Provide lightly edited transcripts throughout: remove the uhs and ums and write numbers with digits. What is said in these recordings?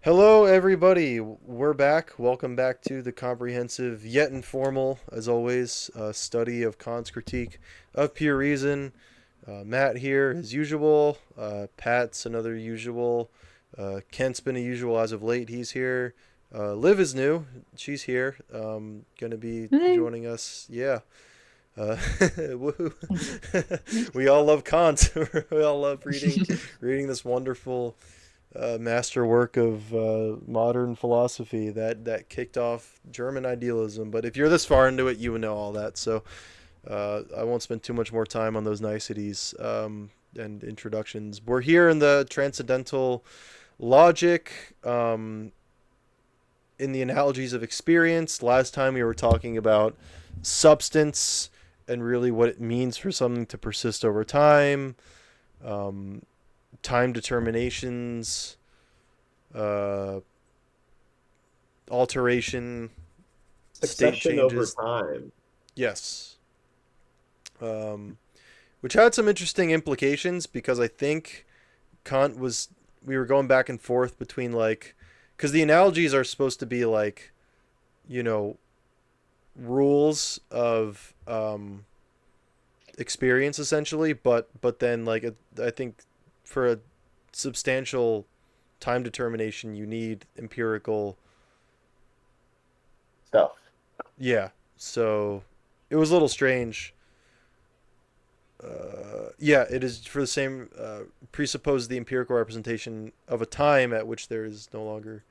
Hello, everybody. We're back. Welcome back to the comprehensive, yet informal, as always, study of Kant's critique of pure reason. Matt here, as usual. Pat's another usual. Kent's been a usual as of late. He's here. Liv is new. She's here. Gonna be Hey. joining us. Yeah. Woohoo. We all love Kant. We all love reading this wonderful masterwork of modern philosophy that kicked off German idealism. But if you're this far into it, you would know all that. So I won't spend too much more time on those niceties and introductions. We're here in the transcendental logic, in the analogies of experience. Last time we were talking about substance and really what it means for something to persist over time, um, time determinations, uh, alteration, state Succession over changes. time. Yes. Um, which had some interesting implications because I think Kant was. We were going back and forth between like. Because the analogies are supposed to be like, you know, rules of experience essentially, but then like I think for a substantial time determination you need empirical. Stuff. Yeah. So it was a little strange. Yeah, it is for the same presuppose the empirical representation of a time at which there is no longer.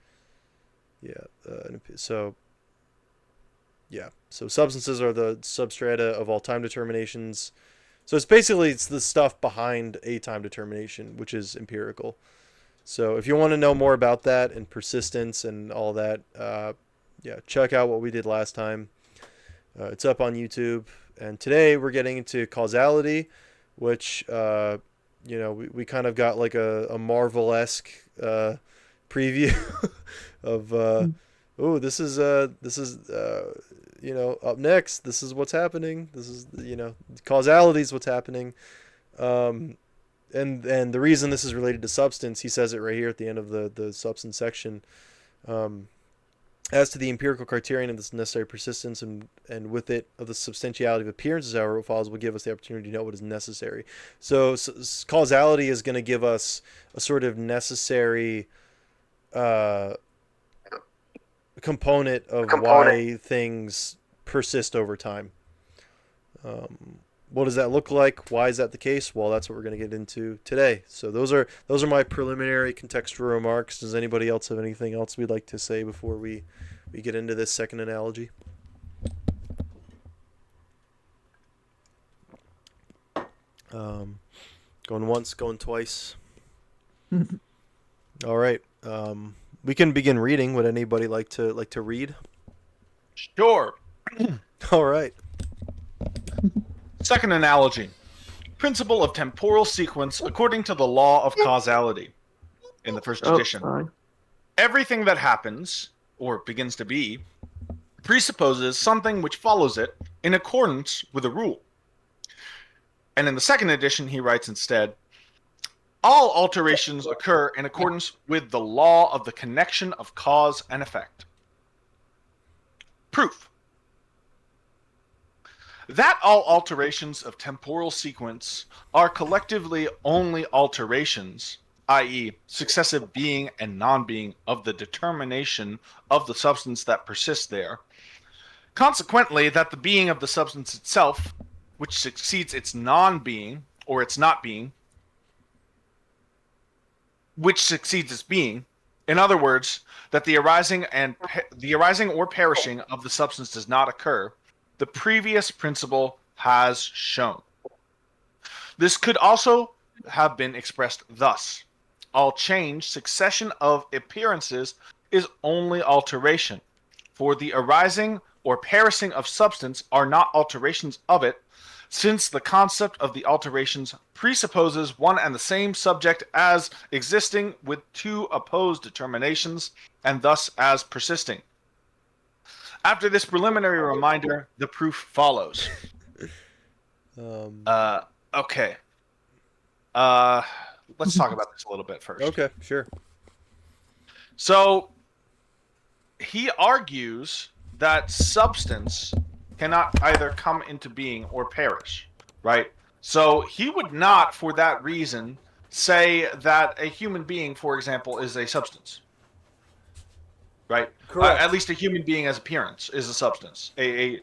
Yeah. So yeah. So substances are the substrata of all time determinations. So it's the stuff behind a time determination, which is empirical. So if you want to know more about that and persistence and all that, yeah, check out what we did last time. It's up on YouTube. And today we're getting into causality, which, we kind of got like a Marvel esque preview of, up next. This is what's happening. This is, causality is what's happening. Um, and the reason this is related to substance, he says it right here at the end of the substance section. Um, as to the empirical criterion of this necessary persistence and with it of the substantiality of appearances, however, what follows will give us the opportunity to know what is necessary. So causality is going to give us a sort of necessary uh, component of Component. why things persist over time. Um, what does that look like? Why is that the case? Well, that's what we're going to get into today. So those are my preliminary contextual remarks. Does anybody else have anything else we'd like to say before we get into this second analogy? Um, going once, going twice. All right. We can begin reading. Would anybody like to read? Sure. All right. Second analogy. Principle of temporal sequence according to the law of causality. In the first Oh, edition. sorry. Everything that happens, or begins to be, presupposes something which follows it in accordance with a rule. And in the second edition, he writes instead, all alterations occur in accordance with the law of the connection of cause and effect. Proof. That all alterations of temporal sequence are collectively only alterations, i.e., successive being and non-being of the determination of the substance that persists there. Consequently, that the being of the substance itself, which succeeds its non-being, or its not being, which succeeds its being, in other words, that the arising or perishing of the substance does not occur, the previous principle has shown. This could also have been expressed thus. All change, succession of appearances, is only alteration, for the arising or perishing of substance are not alterations of it, since the concept of the alterations presupposes one and the same subject as existing with two opposed determinations, and thus as persisting. After this preliminary reminder, the proof follows. Um, Okay. Uh, let's talk about this a little bit first. okay. Sure. So he argues that substance cannot either come into being or perish, right? So he would not, for that reason, say that a human being, for example, is a substance, right? At Correct. least a human being as appearance is a substance. A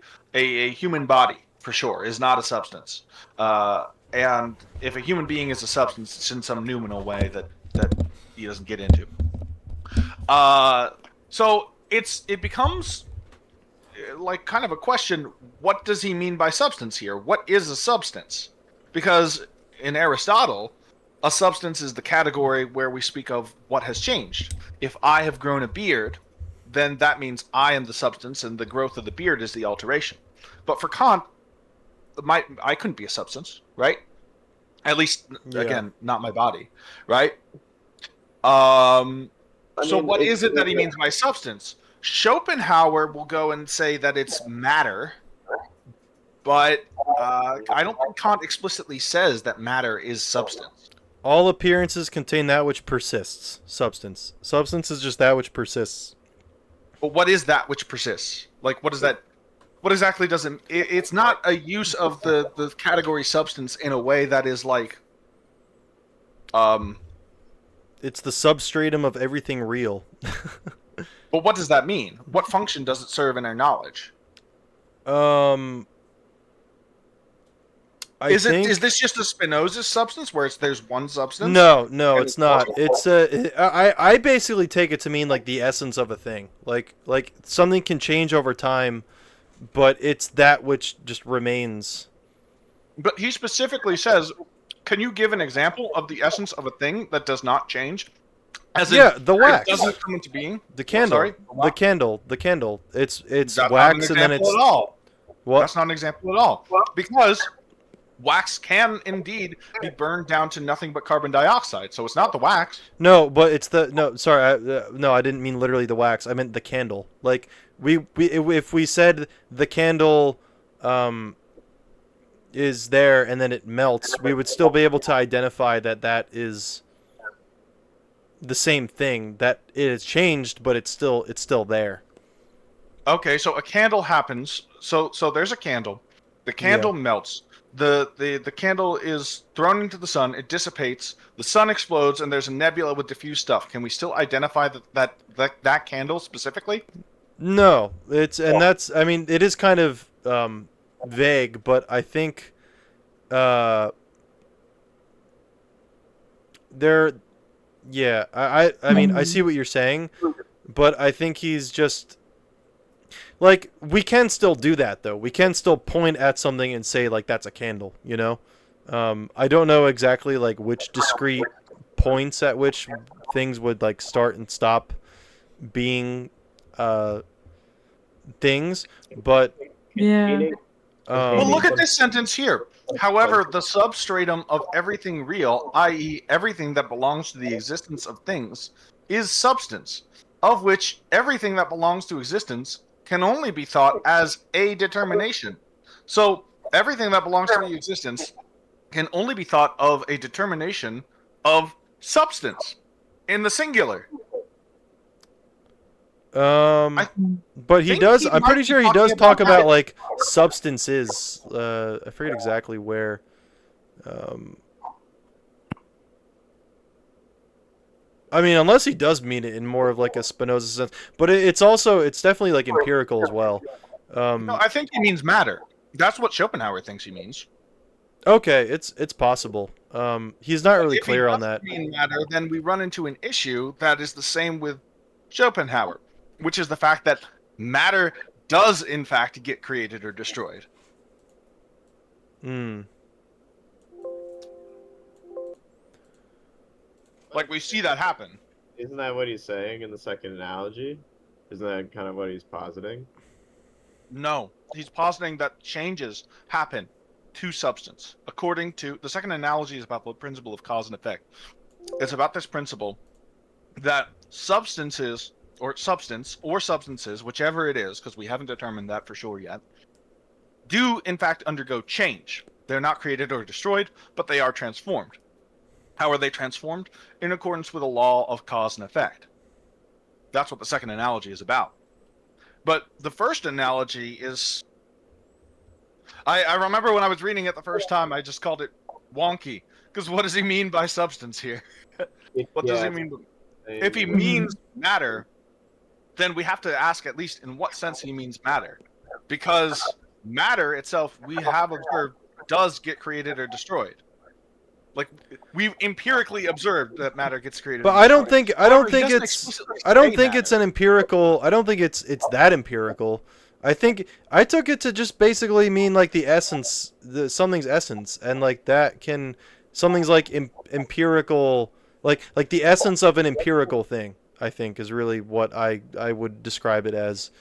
human body, for sure, is not a substance. And if a human being is a substance, it's in some noumenal way that he doesn't get into. Uh, so it becomes like kind of a question. What does he mean by substance here? What is a substance? Because in Aristotle, a substance is the category where we speak of what has changed. If I have grown a beard, then that means I am the substance, and the growth of the beard is the alteration. But for Kant, I couldn't be a substance, right? At least, Yeah. again, not my body, right? Um, I so mean, what is it that he means by substance? Schopenhauer will go and say that it's matter, but I don't think Kant explicitly says that matter is substance. All appearances contain that which persists. Substance. Substance is just that which persists. But what is that which persists? Like, what does that? What exactly does it? It's not a use of the category substance in a way that is like, um. It's the substratum of everything real. But what does that mean? What function does it serve in our knowledge? um, I think Is this just a Spinoza substance where there's one substance? no, And it's not. It's I basically take it to mean like the essence of a thing. Like something can change over time, but it's that which just remains. But he specifically says, "Can you give an example of the essence of a thing that does not change?" As in, Yeah, the it wax. doesn't come into being. The candle. Sorry, The candle. It's that's not an wax and then example it's at all. what? That's not an example at all. Because wax can indeed be burned down to nothing but carbon dioxide. So it's not the wax. No, but it's the no. Sorry, no, I didn't mean literally the wax. I meant the candle. Like we if we said the candle, is there and then it melts, we would still be able to identify that that is the same thing. That it has changed, but it's still there. Okay, so a candle happens. So there's a candle. The Yeah. candle melts. The candle is thrown into the sun. It dissipates. The sun explodes, and there's a nebula with diffuse stuff. Can we still identify that candle specifically? No, it's and that's. I mean, it is kind of vague, but I think there. Yeah, I mean, I see what you're saying, but I think he's just like we can still do that though. We can still point at something and say like that's a candle, you know? I don't know exactly like which discrete points at which things would like start and stop being uh things, but Meaning, Well, look um at this sentence here. However, the substratum of everything real, i.e., everything that belongs to the existence of things, is substance, of which everything that belongs to existence can only be thought as a determination. So, everything that belongs to the existence can only be thought of a determination of substance in the singular. I but he think does. he I'm might pretty be sure he talking does about talk about that. like substances. I forget exactly where. Um, I mean, unless he does mean it in more of like a Spinoza sense, but it's definitely like empirical as well. No, Um, I think he means matter. That's what Schopenhauer thinks he means. okay, it's possible. He's not really If he clear on doesn't that. mean matter, then we run into an issue that is the same with Schopenhauer, which is the fact that matter does in fact get created or destroyed. Hmm. Like we see that happen. isn't that what he's saying in the second analogy? Isn't that kind of what he's positing? No, he's positing that changes happen to substance. According to the second analogy is about the principle of cause and effect. It's about this principle that substances or substances, whichever it is, because we haven't determined that for sure yet, do in fact undergo change. They're not created or destroyed, but they are transformed. How are they transformed? In accordance with a law of cause and effect. That's what the second analogy is about. But the first analogy is... I remember when I was reading it the first time, I just called it wonky. Because what does he mean by substance here? What does he mean? If he means matter, then we have to ask at least in what sense he means matter. Because matter itself, we have observed, does get created or destroyed. Like, we've empirically observed that matter gets created. But and I don't destroyed. think However, he doesn't explicitly say it's an matter. empirical. I don't think it's that empirical. I think I took it to just basically mean like the essence, something's essence, and like that can something's like empirical, like the essence of an empirical thing. I think is really what I would describe it as.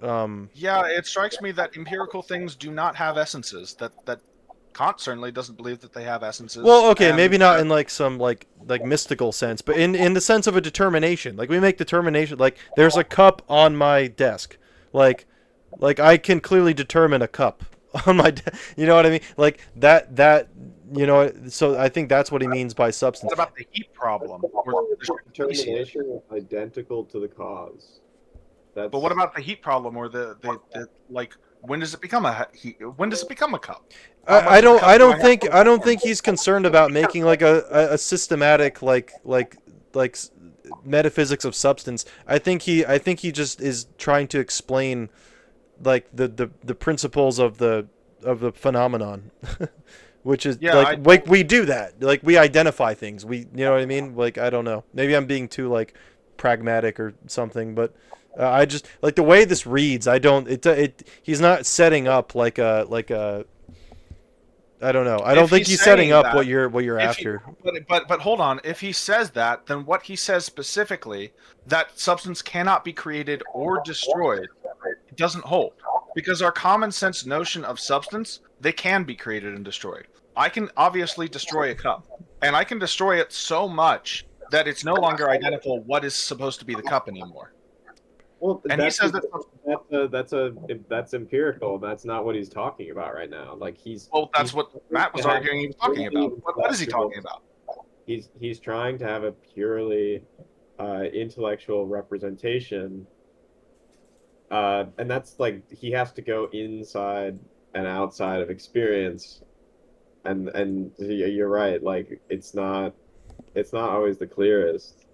Yeah, it strikes me that empirical things do not have essences. That Kant certainly doesn't believe that they have essences. Well, okay, and, maybe not in like some like mystical sense, but in the sense of a determination. Like we make determination. Like there's a cup on my desk. Like I can clearly determine a cup on my you know what I mean? Like that you know, so I think that's what he means by substance. What about the heat problem? Or the Determination is identical to the cause. But what about the heat problem, or the like? When does it become a heat? When does it become a cup? I don't think he's concerned about making like a systematic like metaphysics of substance. I think he just is trying to explain like the principles of the phenomenon. Which is like we do that. Like we identify things. We, you know what I mean? Like I don't know. Maybe I'm being too like pragmatic or something, but I just like the way this reads. I don't. He's not setting up like a I don't know. I don't think he's setting up what you're after. But hold on. If he says that, then what he says specifically, that substance cannot be created or destroyed, it doesn't hold. Because our common sense notion of substance, they can be created and destroyed. I can obviously destroy a cup, and I can destroy it so much that it's no longer identical what is supposed to be the cup anymore. Well, and he says that's empirical. That's not what he's talking about right now. Like that's what Matt was arguing he was talking about. What is he talking about? He's trying to have a purely intellectual representation, and that's like he has to go inside and outside of experience, and you're right. Like it's not always the clearest.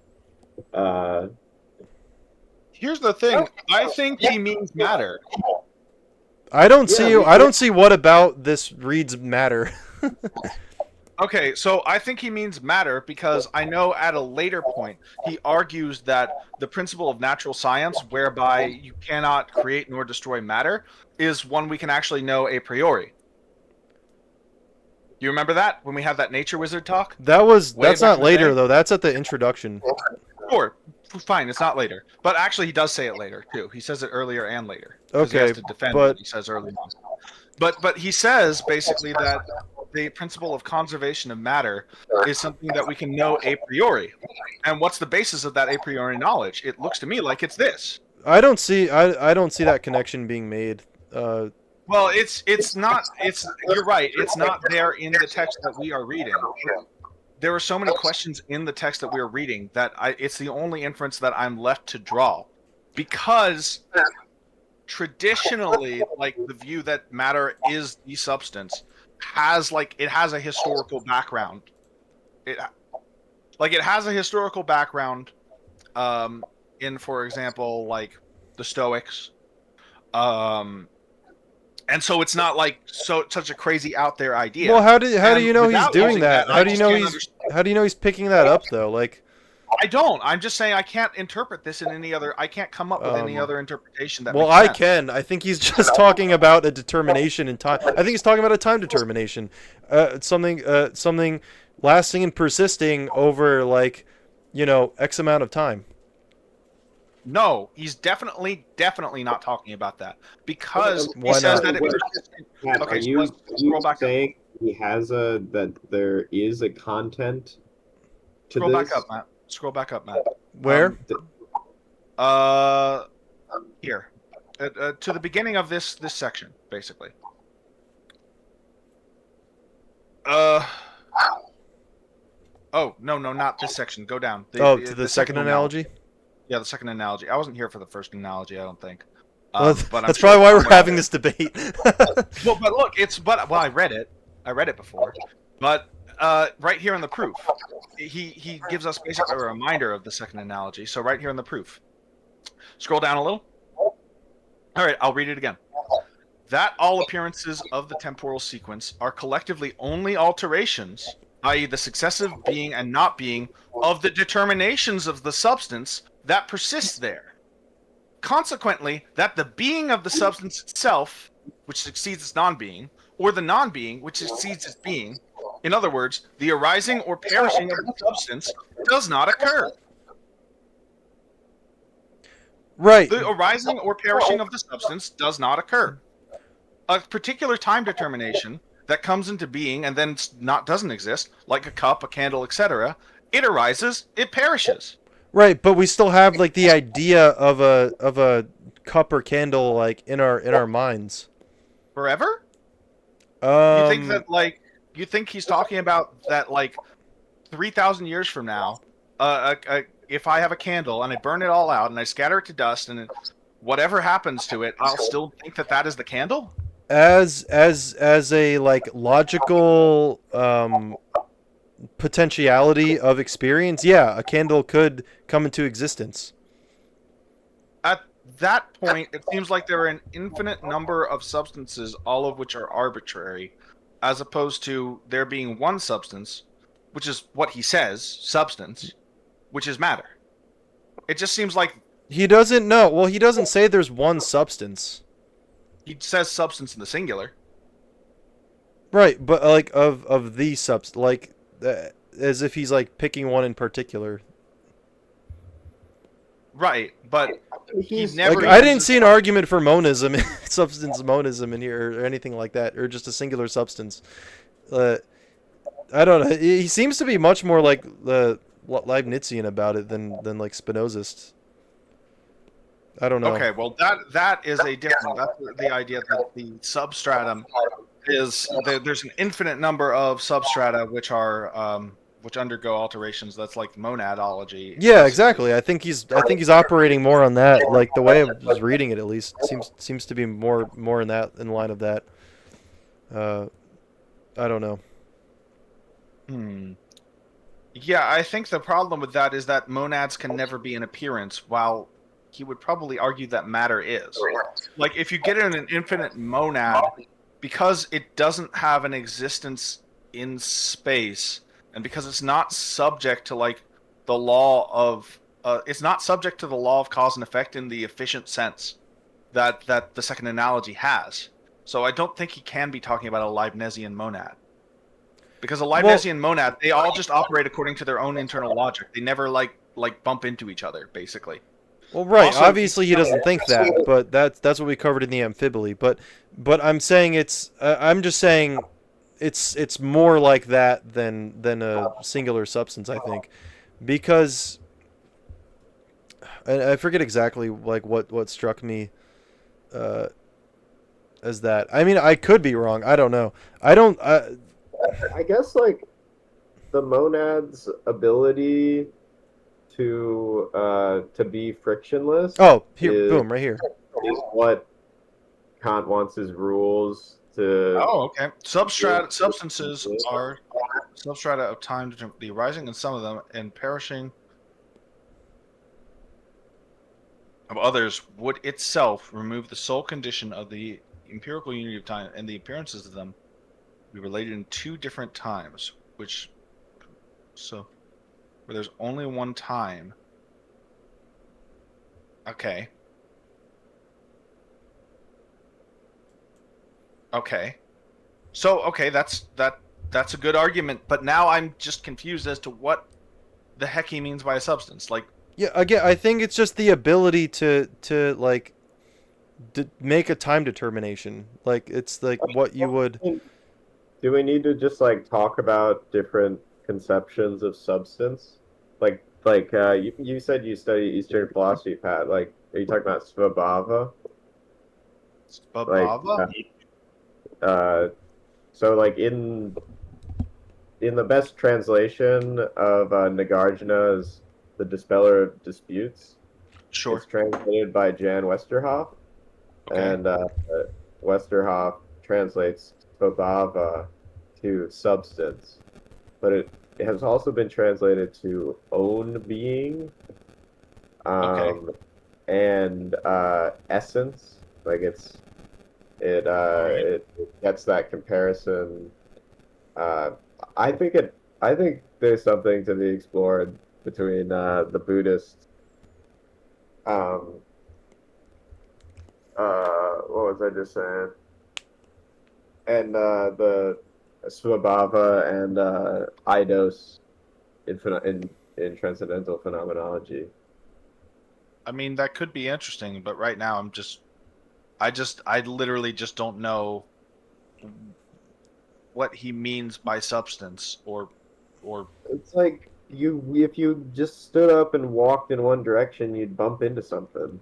Here's the thing. I think he means matter. I don't see what about this reads matter. Okay, so I think he means matter because I know at a later point he argues that the principle of natural science, whereby you cannot create nor destroy matter, is one we can actually know a priori. You remember that when we had that nature wizard talk? That's not later though. That's at the introduction. Sure. Fine, it's not later. But actually, he does say it later, too. He says it earlier and later. Okay, he has to defend what he says early on. But he says, basically, that the principle of conservation of matter is something that we can know a priori. And what's the basis of that a priori knowledge? It looks to me like it's this. I don't see that connection being made. Well, it's not. You're right. It's not there in the text that we are reading. There are so many questions in the text that we're reading that it's the only inference that I'm left to draw. Because traditionally, like, the view that matter is the substance has a historical background. It has a historical background in, for example, like the Stoics. And so it's not like such a crazy out there idea. Well, how do you know he's doing that? How do you know he's picking that up though? Like, I don't. I'm just saying I can't interpret this in any other. I can't come up with any other interpretation that. Well, makes sense. I can. I think he's just talking about a determination in time. I think he's talking about a time determination, something lasting and persisting over like, X amount of time. No, he's definitely not talking about that because he says that. Are you saying he has that there is a content to Scroll this? Scroll back up, Matt. Where? Here, to the beginning of this section, basically. Oh no, not this section. Go down. To the second analogy. Yeah, the second analogy. I wasn't here for the first analogy, I don't think. Well, But I'm that's sure probably why we're someone having did. this debate. Well, but look, well, I read it. I read it before, but right here in the proof, he gives us basically a reminder of the second analogy. So right here in the proof, scroll down a little. All right, I'll read it again. That all appearances of the temporal sequence are collectively only alterations, i.e., the successive being and not being of the determinations of the substance that persists there. Consequently, that the being of the substance itself, which succeeds its non-being, or the non-being, which succeeds its being, in other words, the arising or perishing of the substance, does not occur. Right. The arising or perishing of the substance does not occur. A particular time determination that comes into being and then doesn't exist, like a cup, a candle, etc., it arises, it perishes. Right, but we still have like the idea of a cup or candle like in our minds. Forever? You think Um that like you think he's talking about that like 3,000 years from now, if I have a candle and I burn it all out and I scatter it to dust and whatever happens to it, I'll still think that that is the candle? as a like logical potentiality of experience, yeah, a candle could come into existence. At that point, it seems like there are an infinite number of substances, all of which are arbitrary, as opposed to there being one substance, which is what he says, substance, which is matter. It just seems like He doesn't know. Well, he doesn't say there's one substance. he says substance in the singular. Right, but like of the substance, like as if he's like picking one in particular. Right, but he He's never Like I didn't uses. see an argument for monism, substance monism in here, or anything like that, or just a singular substance. I don't know. He seems to be much more like the Leibnizian about it than like Spinozist. I don't know. Okay, well that is a different. That's the idea that the substratum is there's an infinite number of substrata which undergo alterations. That's like monadology, Yeah, basically. exactly. I think he's operating more on that. Like the way I was reading it, at least seems to be more in line of that. Uh, I don't know. Hmm. Yeah, I think the problem with that is that monads can never be an appearance, while he would probably argue that matter is. Like, if you get in an infinite monad, because it doesn't have an existence in space, and because it's not subject to, like, the law of... it's not subject to the law of cause and effect in the efficient sense that the second analogy has. So I don't think he can be talking about a Leibnizian monad. Because a Well, Leibnizian monad, they all just operate according to their own internal logic. They never like bump into each other, basically. well, right. Also, Obviously, he doesn't think that, but that's what we covered in the amphibole. But I'm saying I'm just saying it's more like that than a singular substance. I think because I forget exactly like what struck me uh, as that. I mean, I could be wrong. I don't know. I don't. I guess like the monad's ability to be frictionless Oh, here, is boom, right here. what Kant wants his rules to. oh, okay. Substances are substrata of time, the arising in some of them and perishing of others would itself remove the sole condition of the empirical unity of time, and the appearances of them be related in two different times, which so where there's only one time. Okay. Okay. So okay, that's a good argument, but now I'm just confused as to what the heck he means by a substance. Like, Yeah, again, I think it's just the ability to like make a time determination. Like it's like what you would. Do we need to just like talk about different conceptions of substance? You said you study Eastern philosophy, Pat. Like, are you talking about Svabhava? Like, Babava? uh, so like in the best translation of Nagarjuna's The Dispeller of Disputes, Sure. It's translated by Jan Westerhoff, Okay. and Westerhoff translates svabhava to substance, but it has also been translated to own being, Okay. um, and essence. Like All right. it gets that comparison. Uh, I think it I think there's something to be explored between the Buddhist um what was I just saying? And the Svabhava and Eidos in transcendental phenomenology. I mean, that could be interesting, but right now I literally just don't know what he means by substance or It's like if you just stood up and walked in one direction, you'd bump into something.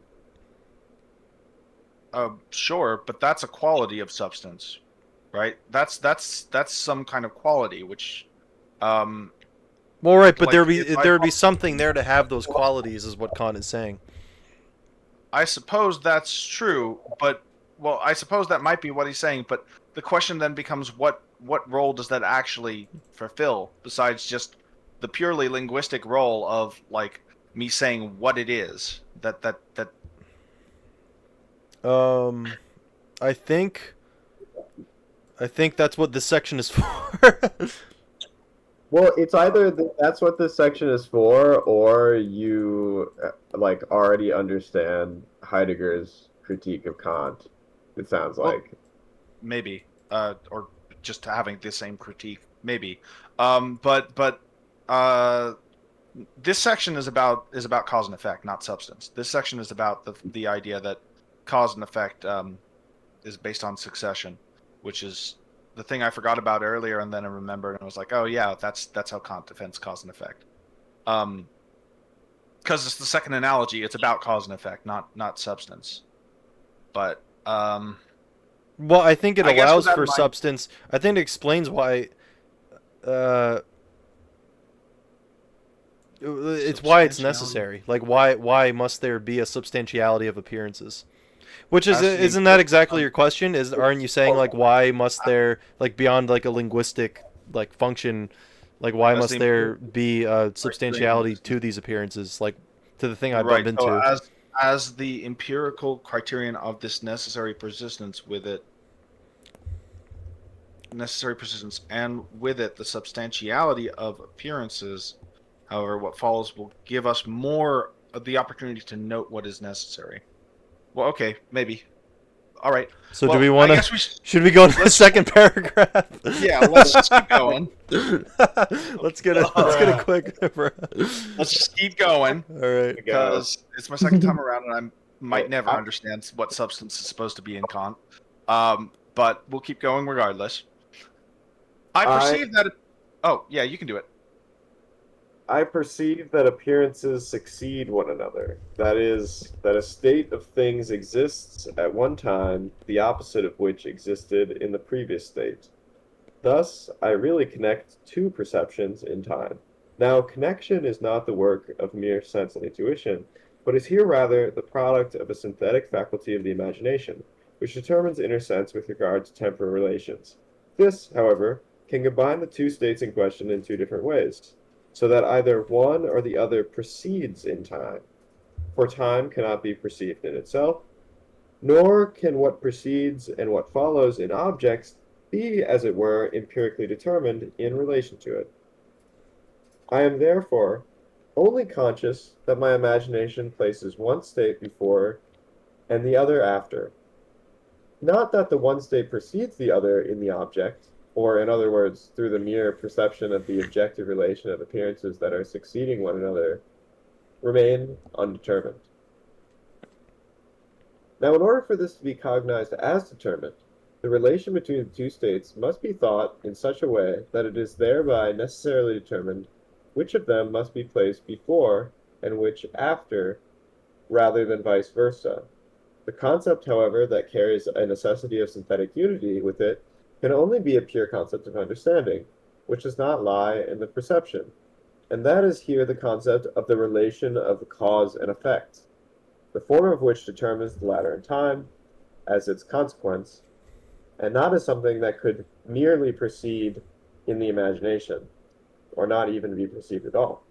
sure, but that's a quality of substance, right? That's some kind of quality which um Well, right, but like if I there would be something there to have those qualities, is what Kant is saying. I suppose that's true, but well, I suppose that might be what he's saying, but the question then becomes what role does that actually fulfill besides just the purely linguistic role of like me saying what it is that Um, I think I think that's what this section is for. Well, it's either that's what this section is for, or you like already understand Heidegger's critique of Kant. It sounds well like. maybe or just having the same critique maybe but uh this section is about cause and effect, not substance. This section is about the idea that cause and effect is based on succession, which is the thing I forgot about earlier, and then I remembered and I was like, oh yeah, that's how Kant defends cause and effect. Um, because it's the second analogy, it's about cause and effect, not substance. But Well, I think it I guess with allows that in for mind, substance. I think it explains why. Uh, it's why it's substantiality necessary. Like why must there be a substantiality of appearances? Which is as the isn't that empirical exactly your question? Is aren't you saying like why must there like beyond like a linguistic like function, like why as the must there empirical be criterion of substantiality this to these appearances? Like to the thing I bump right. So into. as the empirical criterion of this necessary persistence with it necessary persistence, and with it the substantiality of appearances. However, what follows will give us more of the opportunity to note what is necessary. Well, okay, maybe. All right. So do we Well, want I to? guess Should we go to the let's second paragraph? yeah, let's just keep going. Let's get a Uh, quick. Let's just keep going All right. go. because it's my second time around, and I might Oh, never understand what substance is supposed to be in Kant. But we'll keep going regardless. I I perceive that. Oh yeah, you can do it. I perceive that appearances succeed one another. That is, that a state of things exists at one time, the opposite of which existed in the previous state. Thus, I really connect two perceptions in time. Now, connection is not the work of mere sense and intuition, but is here rather the product of a synthetic faculty of the imagination, which determines inner sense with regard to temporal relations. This, however, can combine the two states in question in two different ways, so that either one or the other precedes in time, for time cannot be perceived in itself, nor can what precedes and what follows in objects be, as it were, empirically determined in relation to it. I am therefore only conscious that my imagination places one state before and the other after. Not that the one state precedes the other in the object, or in other words, through the mere perception of the objective relation of appearances that are succeeding one another, remain undetermined. Now, in order for this to be cognized as determined, the relation between the two states must be thought in such a way that it is thereby necessarily determined which of them must be placed before and which after, rather than vice versa. The concept, however, that carries a necessity of synthetic unity with it can only be a pure concept of understanding, which does not lie in the perception. And that is here the concept of the relation of cause and effect. the former of which determines the latter in time as its consequence, and not as something that could merely proceed in the imagination, or not even be perceived at all.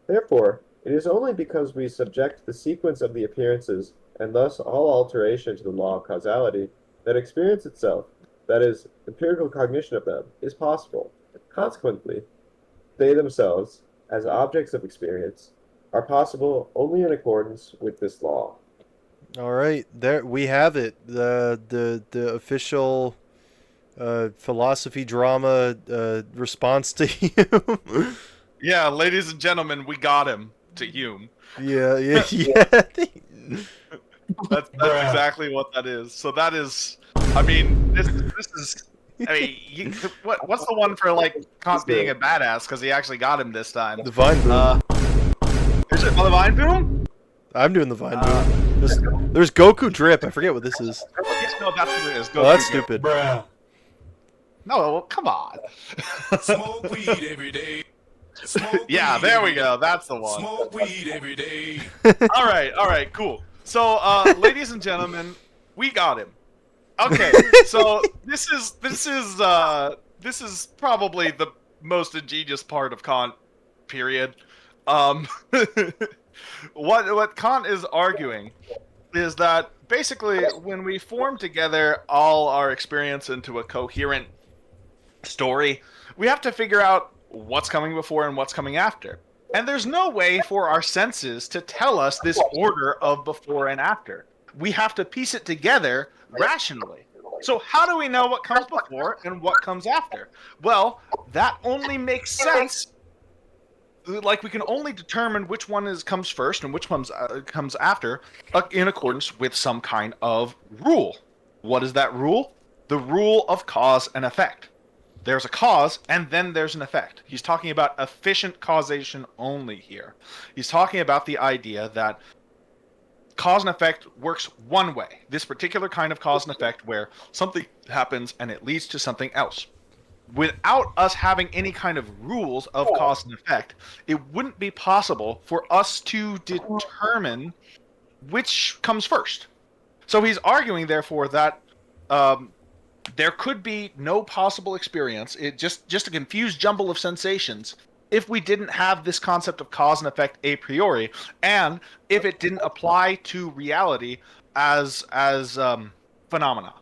Therefore, it is only because we subject the sequence of the appearances, and thus all alteration to the law of causality, that experience itself, that is, empirical cognition of them, is possible. Consequently, they themselves, as objects of experience, are possible only in accordance with this law. All right, there we have it. The official philosophy drama response to you. Yeah, ladies and gentlemen, we got him to Hume. Yeah, yeah, yeah. That's exactly what that is. So that is, I mean, this is. I mean, what's the one for like Kant being a badass because he actually got him this time? The Vine Boom. Is it the Vine Boom? I'm doing the Vine Boom. There's Goku Drip. I forget what this is. Yes, no, that's what it is. Oh, that's stupid. Bruh. No, well, come on. Smoke weed every day. Smoke Yeah, weed there we every go. That's the one. Smoke weed every day. All right, cool. So, ladies and gentlemen, we got him. Okay, so this is probably the most ingenious part of Kant. Period. What Kant is arguing is that basically when we form together all our experience into a coherent story, we have to figure out what's coming before and what's coming after. And there's no way for our senses to tell us this order of before and after. We have to piece it together rationally. So how do we know what comes before and what comes after? Well, that only makes sense. Like, we can only determine which one comes first and which one comes after in accordance with some kind of rule. What is that rule? The rule of cause and effect. There's a cause, and then there's an effect. He's talking about efficient causation only here. He's talking about the idea that cause and effect works one way. This particular kind of cause and effect where something happens and it leads to something else. Without us having any kind of rules of cause and effect, it wouldn't be possible for us to determine which comes first. So he's arguing, therefore, that there could be no possible experience, just a confused jumble of sensations, if we didn't have this concept of cause and effect a priori, and if it didn't apply to reality as phenomena.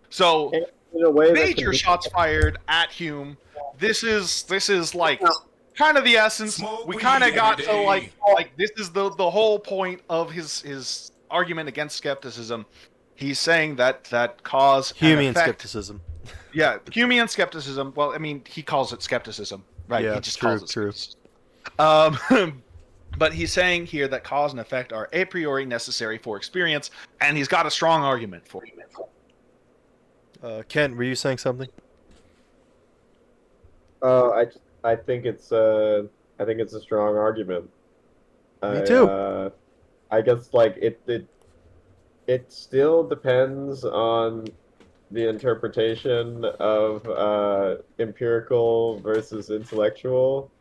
So, In a way major shots fired at Hume. This is like kind of the essence. We kind of got to like this is the whole point of his argument against skepticism. He's saying that cause Humean and effect, skepticism. Yeah, Humean skepticism. Well, I mean, he calls it skepticism, right? Yeah, he just true, calls it true. skepticism. But he's saying here that cause and effect are a priori necessary for experience, and he's got a strong argument for it. Kent, were you saying something? I think it's a strong argument. Me too. I guess like it still depends on the interpretation of empirical versus intellectual,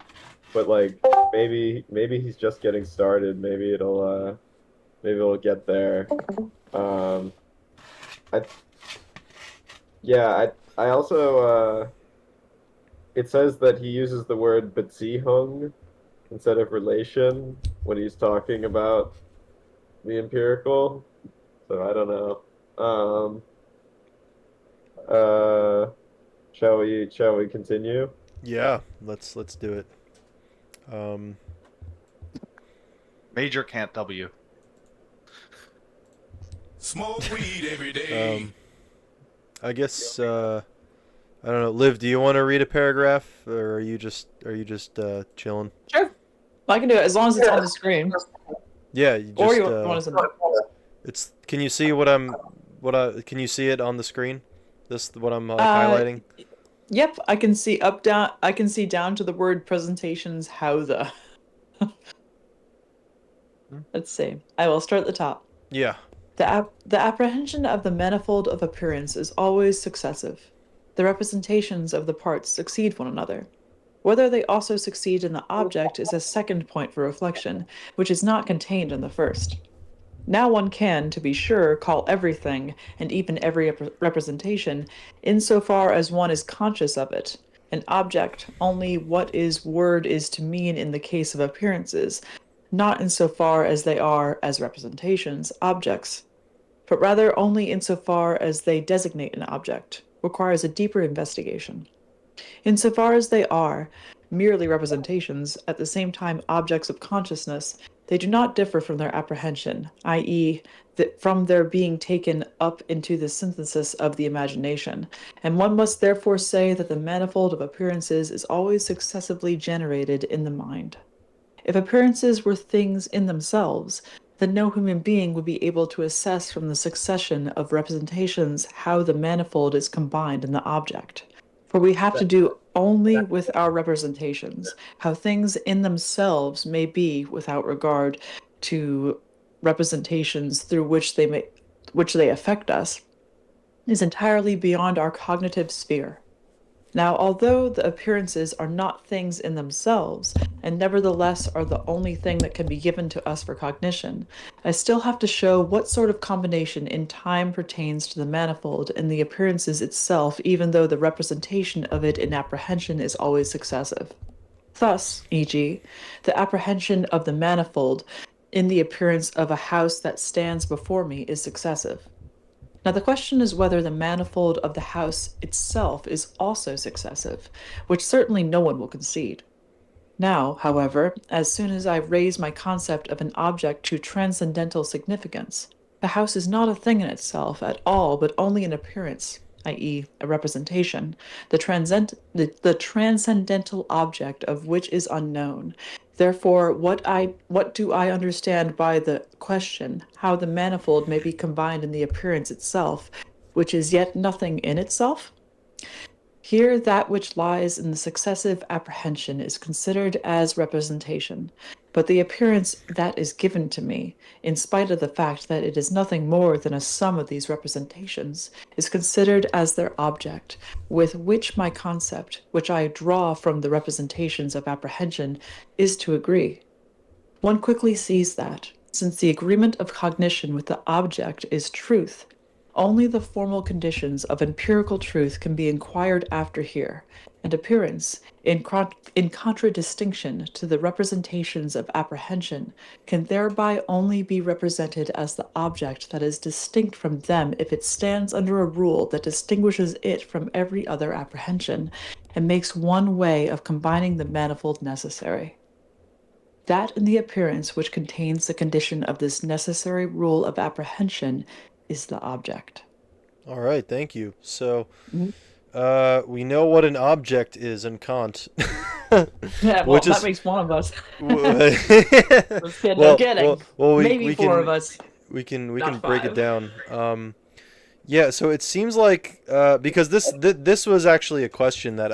but like maybe he's just getting started. Maybe it'll get there. I also it says that he uses the word Beziehung instead of relation when he's talking about the empirical. So I don't know. Shall we continue? Yeah, let's do it. Major Kant W. Smoke weed every day. I guess I don't know. Liv, do you want to read a paragraph, or are you just chilling? Sure. I can do it as long as it's on the screen. Yeah, you just. Or you want to send it. It's. Can you see can you see it on the screen? What I'm highlighting. Yep, I can see down. I can see down to the word presentations. How the. Let's see. I will start at the top. Yeah. The apprehension of the manifold of appearance is always successive. The representations of the parts succeed one another. Whether they also succeed in the object is a second point for reflection, which is not contained in the first. Now one can, to be sure, call everything, and even every representation, insofar as one is conscious of it, an object, only what is word is to mean in the case of appearances, not insofar as they are, as representations, objects, but rather only insofar as they designate an object, requires a deeper investigation. Insofar as they are merely representations, at the same time objects of consciousness, they do not differ from their apprehension, i.e., from their being taken up into the synthesis of the imagination, and one must therefore say that the manifold of appearances is always successively generated in the mind. If appearances were things in themselves, then no human being would be able to assess from the succession of representations how the manifold is combined in the object. For we have to do only with our representations, how things in themselves may be without regard to representations through which they affect us, is entirely beyond our cognitive sphere. Now, although the appearances are not things in themselves, and nevertheless are the only thing that can be given to us for cognition, I still have to show what sort of combination in time pertains to the manifold in the appearances itself, even though the representation of it in apprehension is always successive. Thus, e.g., the apprehension of the manifold in the appearance of a house that stands before me is successive. Now, the question is whether the manifold of the house itself is also successive, which certainly no one will concede. Now, however, as soon as I raise my concept of an object to transcendental significance, the house is not a thing in itself at all, but only an appearance, i.e., a representation, the transcendental object of which is unknown. Therefore, what do I understand by the question how the manifold may be combined in the appearance itself, which is yet nothing in itself? Here, that which lies in the successive apprehension is considered as representation, but the appearance that is given to me, in spite of the fact that it is nothing more than a sum of these representations, is considered as their object, with which my concept, which I draw from the representations of apprehension, is to agree. One quickly sees that, since the agreement of cognition with the object is truth, only the formal conditions of empirical truth can be inquired after here, and appearance, in contradistinction to the representations of apprehension, can thereby only be represented as the object that is distinct from them if it stands under a rule that distinguishes it from every other apprehension, and makes one way of combining the manifold necessary. That in the appearance which contains the condition of this necessary rule of apprehension is the object. All right, thank you. So, Mhm. we know what an object is in Kant, Yeah, well, which that is makes one of us. well, Let's get no kidding. Maybe we four of can us, we not can break it five. down. Yeah, so it seems like because this was actually a question that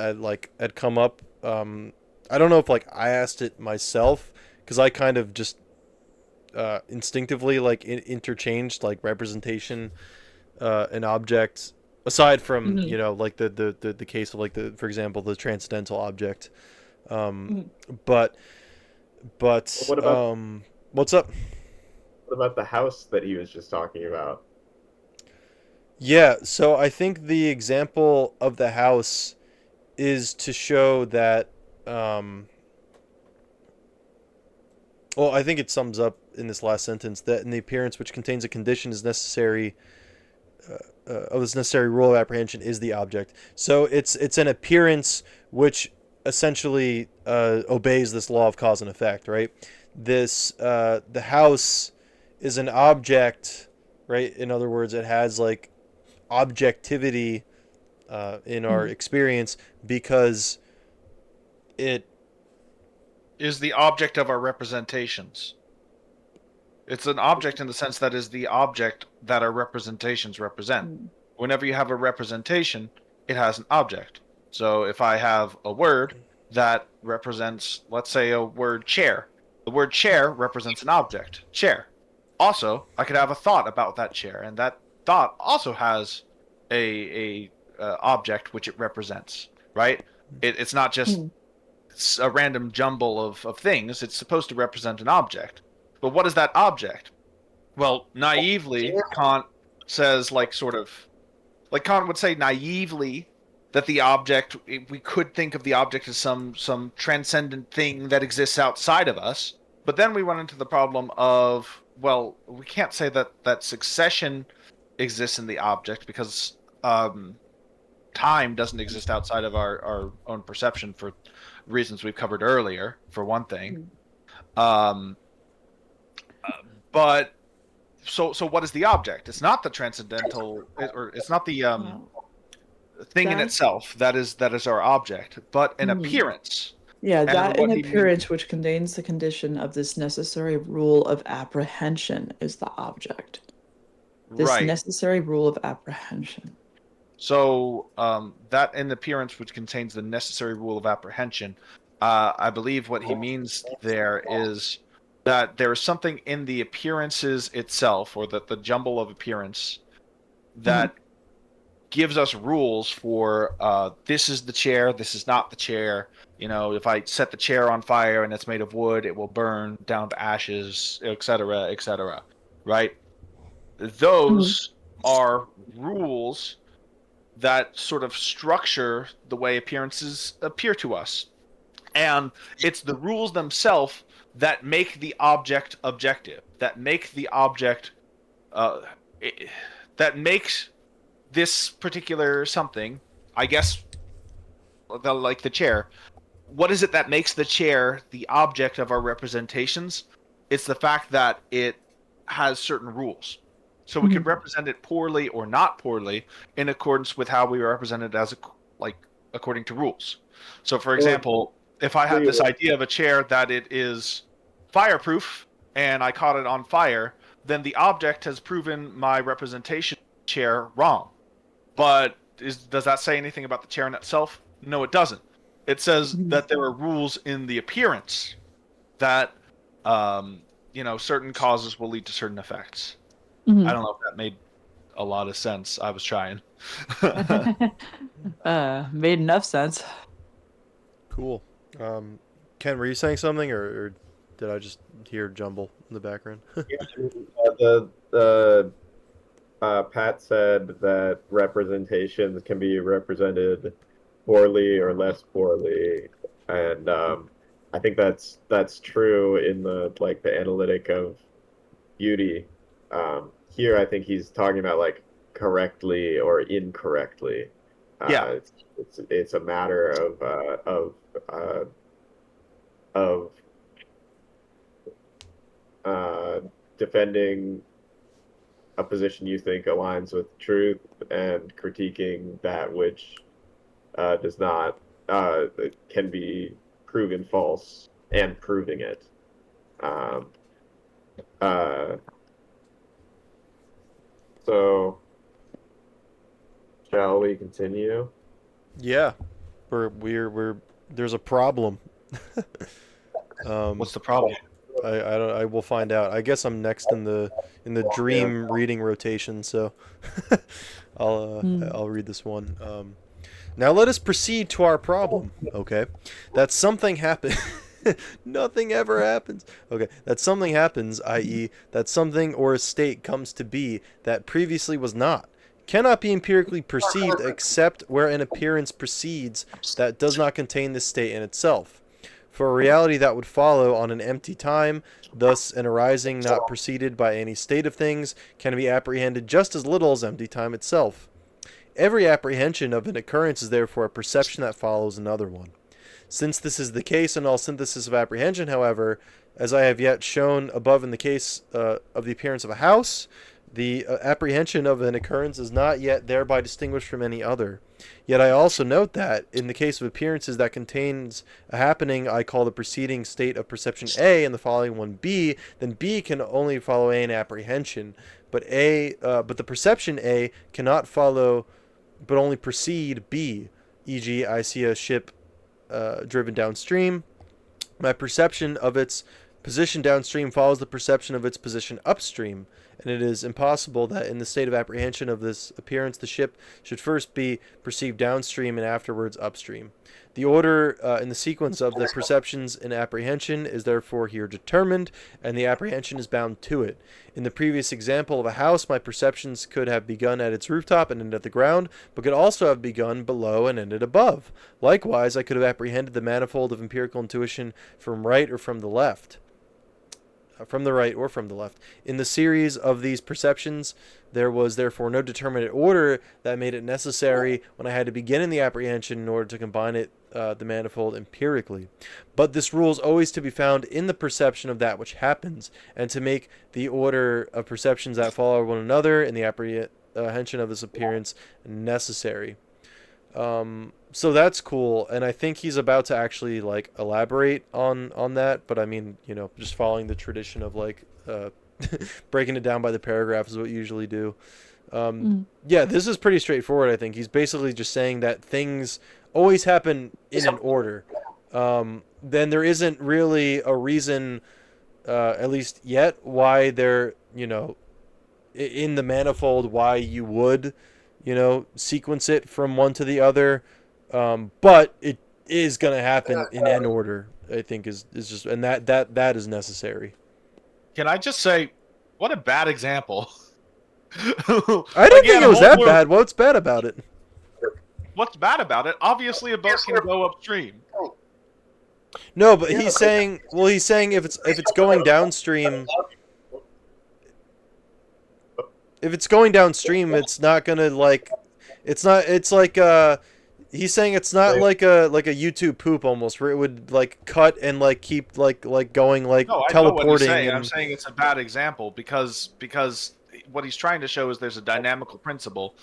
had come up. I don't know if like I asked it myself because I kind of just instinctively like interchanged like representation and object aside from Mhm, like the case of like the for example the transcendental object. Um, mhm. but What about what's up? the house that he was just talking about? Yeah, so I think the example of the house is to show that um, well, I think it sums up in this last sentence that in the appearance which contains a condition is necessary of this necessary rule of apprehension is the object. So it's an appearance which essentially obeys this law of cause and effect, right? This the house is an object, right? In other words, it has like objectivity in our Mhm. experience because it Is the object of our representations. It's an object in the sense that is the object that our representations represent. Mhm. Whenever you have a representation, it has an object. So if I have a word that represents, let's say, a word chair, the word chair represents an object, chair. Also, I could have a thought about that chair, and that thought also has a object which it represents, right? It's not just Mhm. a random jumble of things. It's supposed to represent an object. But what is that object? Well, naively, Kant says, like, sort of, like Kant would say naively that the object, we could think of the object as some transcendent thing that exists outside of us. But then we run into the problem of, well, we can't say that succession exists in the object because time doesn't exist outside of our own perception for reasons we've covered earlier, for one thing. Um, but so what is the object? It's not the transcendental, or it's not the thing in That- itself that is our object, but an appearance. Yeah, And that what an he means- appearance which contains the condition of this necessary rule of apprehension is the object. This Right. necessary rule of apprehension. So that an appearance which contains the necessary rule of apprehension, I believe what he means there is that there is something in the appearances itself, or that the jumble of appearance, that gives us rules for this is the chair, this is not the chair. You know, if I set the chair on fire and it's made of wood, it will burn down to ashes, etc., etc. Right? Those are rules that sort of structure the way appearances appear to us. And it's the rules themselves that make the object objective, that make the object, that makes this particular something, I guess, like the chair. What is it that makes the chair the object of our representations? It's the fact that it has certain rules. So we could represent it poorly or not poorly in accordance with how we represent it as according to rules. So, for example, if I had this idea of a chair that it is fireproof and I caught it on fire, then the object has proven my representation of the chair wrong. But does that say anything about the chair in itself? No, it doesn't. It says that there are rules in the appearance that, certain causes will lead to certain effects. I don't know if that made a lot of sense. I was trying. Made enough sense. Cool. Ken, were you saying something, or did I just hear jumble in the background? Pat said that representations can be represented poorly or less poorly, and I think that's true in the analytic of beauty. Here, I think he's talking about correctly or incorrectly. Yeah. It's a matter of defending a position you think aligns with truth and critiquing that which does not, can be proven false and proving it. So, shall we continue? Yeah, we're there's a problem. What's the problem? I will find out. I guess I'm next in the dream reading rotation, so I'll read this one. Now let us proceed to our problem. Okay, that something happened. Nothing ever happens. Okay, that something happens, i.e., that something or a state comes to be that previously was not, cannot be empirically perceived except where an appearance precedes that does not contain this state in itself. For a reality that would follow on an empty time, thus an arising not preceded by any state of things, can be apprehended just as little as empty time itself. Every apprehension of an occurrence is therefore a perception that follows another one. Since this is the case in all synthesis of apprehension, however, as I have yet shown above in the case of the appearance of a house, the apprehension of an occurrence is not yet thereby distinguished from any other. Yet I also note that, in the case of appearances that contains a happening I call the preceding state of perception A and the following one B, then B can only follow A in apprehension, but the perception A cannot follow but only precede B. E.g., I see a ship driven downstream. My perception of its position downstream follows the perception of its position upstream, and it is impossible that in the state of apprehension of this appearance the ship should first be perceived downstream and afterwards upstream. The order in the sequence of the perceptions in apprehension is therefore here determined, and the apprehension is bound to it. In the previous example of a house, my perceptions could have begun at its rooftop and ended at the ground, but could also have begun below and ended above. Likewise, I could have apprehended the manifold of empirical intuition from right or from the left. From the right or from the left. In the series of these perceptions, there was therefore no determinate order that made it necessary when I had to begin in the apprehension in order to combine it, the manifold, empirically. But this rule is always to be found in the perception of that which happens, and to make the order of perceptions that follow one another in the apprehension of this appearance necessary. So that's cool, and I think he's about to actually like elaborate on that. But I mean, just following the tradition of like breaking it down by the paragraph is what you usually do. Yeah, this is pretty straightforward. I think he's basically just saying that things always happen in an order. Then there isn't really a reason, at least yet, why they're in the manifold, why you would sequence it from one to the other. But it is going to happen in an order, I think is just, and that is necessary. Can I just say, what a bad example. I didn't think it was that bad. What's bad about it? What's bad about it? Obviously, a boat can go upstream. No, but he's saying if it's going downstream, it's not gonna like, it's like he's saying it's not like a YouTube poop almost, where it would like cut and like keep like going like no, teleporting. I know what he's saying. I'm saying it's a bad example because what he's trying to show is there's a dynamical principle.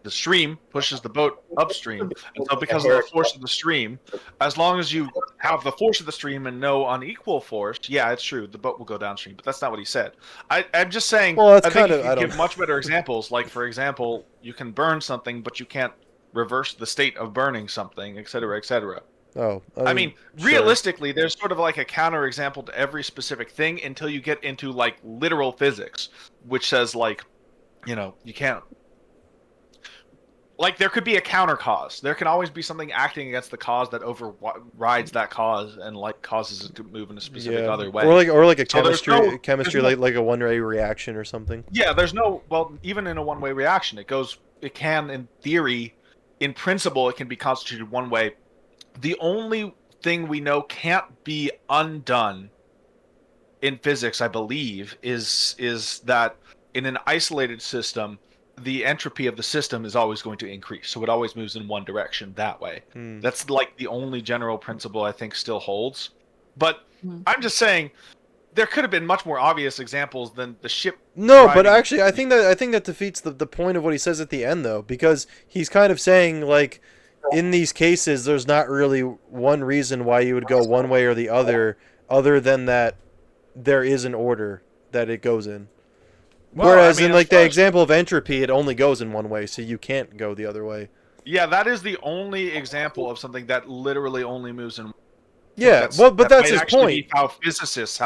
The stream pushes the boat upstream, and so because of the force of the stream, as long as you have the force of the stream and no unequal force, yeah, it's true, the boat will go downstream. But that's not what he said. I'm just saying. Well, that's I think kind of, you can give much better examples. Like for example, you can burn something, but you can't reverse the state of burning something, etc., etc. Oh, I mean, sure. realistically, there's sort of like a counter example to every specific thing until you get into like literal physics, which says like, you can't. Like, there could be a counter cause. There can always be something acting against the cause that overrides that cause and like causes it to move in a specific other way. Or like a So chemistry like a one-way reaction or something. Yeah, even in a one-way reaction, it can in theory, in principle, it can be constituted one way. The only thing we know can't be undone in physics, I believe, is that in an isolated system, the entropy of the system is always going to increase. So it always moves in one direction that way. That's like the only general principle I think still holds. But I'm just saying there could have been much more obvious examples than the ship. No, but actually I think that defeats the point of what he says at the end though, because he's kind of saying like in these cases there's not really one reason why you would go one way or the other than that there is an order that it goes in. Well, whereas in like the example of entropy, it only goes in one way, so you can't go the other way. Yeah, that is the only example of something that literally only moves in. Yeah, but that's his point. Be how physicists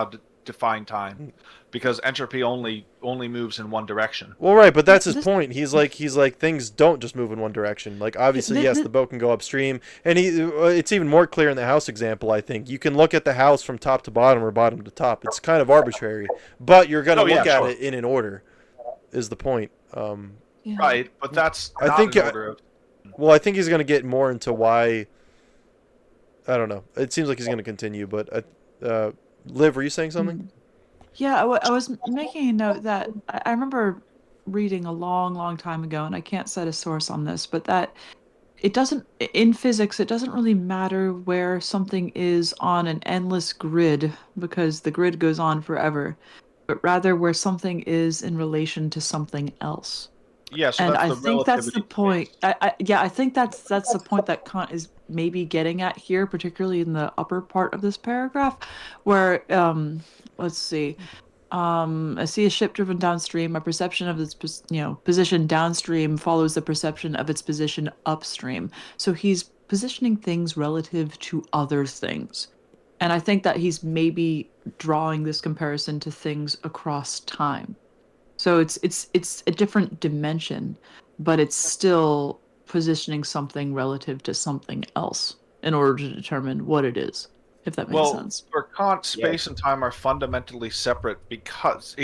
define time, because entropy only moves in one direction. Well, right, but that's his point. He's like things don't just move in one direction. Like obviously, yes, the boat can go upstream, and it's even more clear in the house example. I think you can look at the house from top to bottom or bottom to top. It's kind of arbitrary, but you're gonna look at it in an order. Is the point? Right, but that's I think. Well, I think he's gonna get more into why. I don't know. It seems like he's gonna continue, but Liv, were you saying something? Yeah, I was making a note that I remember reading a long, long time ago, and I can't cite a source on this, but that in physics, it doesn't really matter where something is on an endless grid, because the grid goes on forever, but rather where something is in relation to something else. Yeah, so and that's I the think that's the point. case. I think that's the point that Kant is maybe getting at here, particularly in the upper part of this paragraph, where let's see. I see a ship driven downstream. My perception of its position downstream follows the perception of its position upstream. So he's positioning things relative to other things. And I think that he's maybe drawing this comparison to things across time. So it's a different dimension, but it's still positioning something relative to something else in order to determine what it is, if that makes Well, sense. for Kant, Yeah. space and time are fundamentally separate because